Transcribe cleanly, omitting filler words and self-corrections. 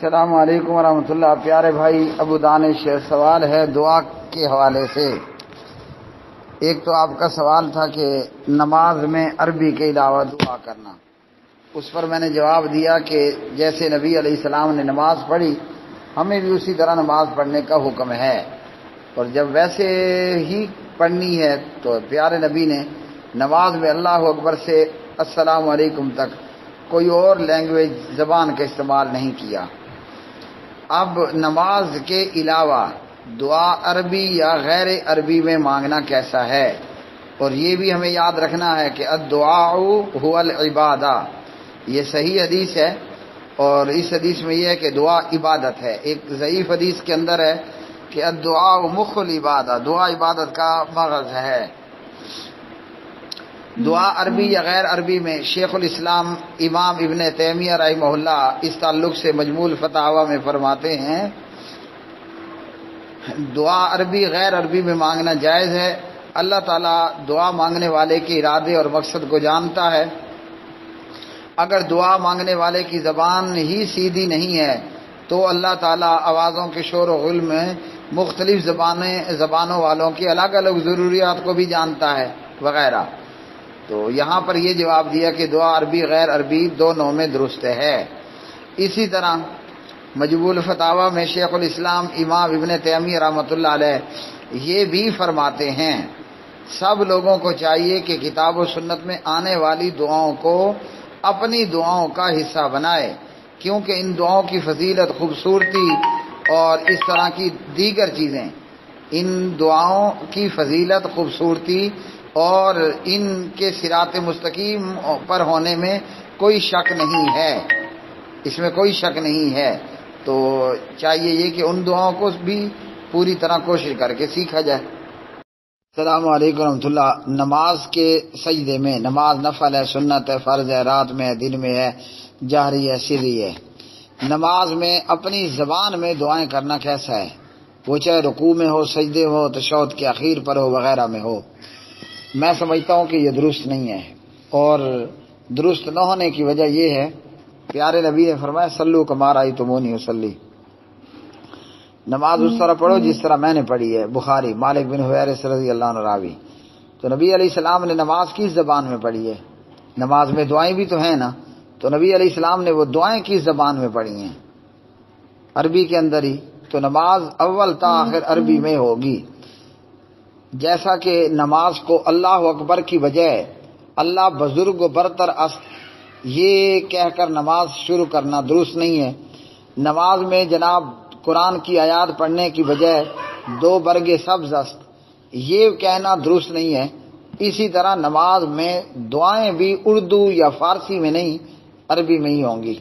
السلام علیکم ورحمۃ اللہ۔ پیارے بھائی ابو دانش، سوال ہے دعا کے حوالے سے۔ ایک تو آپ کا سوال تھا کہ نماز میں عربی کے علاوہ دعا کرنا، اس پر میں نے جواب دیا کہ جیسے نبی علیہ السلام نے نماز پڑھی، ہمیں بھی اسی طرح نماز پڑھنے کا حکم ہے، اور جب ویسے ہی پڑھنی ہے تو پیارے نبی نے نماز میں اللہ اکبر سے السلام علیکم تک کوئی اور لینگویج زبان کا استعمال نہیں کیا۔ اب نماز کے علاوہ دعا عربی یا غیر عربی میں مانگنا کیسا ہے، اور یہ بھی ہمیں یاد رکھنا ہے کہ الدعاء هو العبادہ، یہ صحیح حدیث ہے، اور اس حدیث میں یہ ہے کہ دعا عبادت ہے۔ ایک ضعیف حدیث کے اندر ہے کہ الدعاء مخ العبادہ، دعا عبادت کا مغز ہے۔ دعا عربی یا غیر عربی میں شیخ الاسلام امام ابن تیمیہ رحمہ اللہ اس تعلق سے مجموع الفتاوی میں فرماتے ہیں دعا عربی غیر عربی میں مانگنا جائز ہے۔ اللہ تعالیٰ دعا مانگنے والے کے ارادے اور مقصد کو جانتا ہے۔ اگر دعا مانگنے والے کی زبان ہی سیدھی نہیں ہے تو اللہ تعالیٰ آوازوں کے شور و غل میں مختلف زبانوں والوں کی الگ الگ ضروریات کو بھی جانتا ہے وغیرہ۔ تو یہاں پر یہ جواب دیا کہ دعا عربی غیر عربی دونوں میں درست ہے۔ اسی طرح مجموع الفتاوی میں شیخ الاسلام امام ابن تیمیہ رحمۃ اللہ علیہ یہ بھی فرماتے ہیں سب لوگوں کو چاہیے کہ کتاب و سنت میں آنے والی دعاؤں کو اپنی دعاؤں کا حصہ بنائے، کیونکہ ان دعاؤں کی فضیلت، خوبصورتی اور اس طرح کی دیگر چیزیں، ان دعاؤں کی فضیلت، خوبصورتی اور ان کے صراط مستقیم پر ہونے میں کوئی شک نہیں ہے، اس میں کوئی شک نہیں ہے۔ تو چاہیے یہ کہ ان دعاؤں کو بھی پوری طرح کوشش کر کے سیکھا جائے۔ السلام علیکم ورحمۃ اللہ۔ نماز کے سجدے میں، نماز نفل ہے، سنت ہے، فرض ہے، رات میں ہے، دن میں ہے، جہری ہے، سری ہے، نماز میں اپنی زبان میں دعائیں کرنا کیسا ہے؟ وہ چاہے رکوع میں ہو، سجدے ہو، تشہد کے اخیر پر ہو، وغیرہ میں ہو۔ میں سمجھتا ہوں کہ یہ درست نہیں ہے، اور درست نہ ہونے کی وجہ یہ ہے پیارے نبی نے فرمایا صلو کما رأیتمونی اصلی، نماز اس طرح پڑھو جس طرح میں نے پڑھی ہے۔ بخاری، مالک بن حویرث رضی اللہ عنہ راوی۔ تو نبی علیہ السلام نے نماز کس زبان میں پڑھی ہے؟ نماز میں دعائیں بھی تو ہیں نا، تو نبی علیہ السلام نے وہ دعائیں کس زبان میں پڑھی ہیں؟ عربی کے اندر ہی۔ تو نماز اول تا آخر عربی میں ہوگی، جیسا کہ نماز کو اللہ اکبر کی بجائے اللہ بزرگ و برتر است یہ کہہ کر نماز شروع کرنا درست نہیں ہے۔ نماز میں جناب قرآن کی آیات پڑھنے کی بجائے دو برگ سبز است یہ کہنا درست نہیں ہے۔ اسی طرح نماز میں دعائیں بھی اردو یا فارسی میں نہیں، عربی میں ہی ہوں گی۔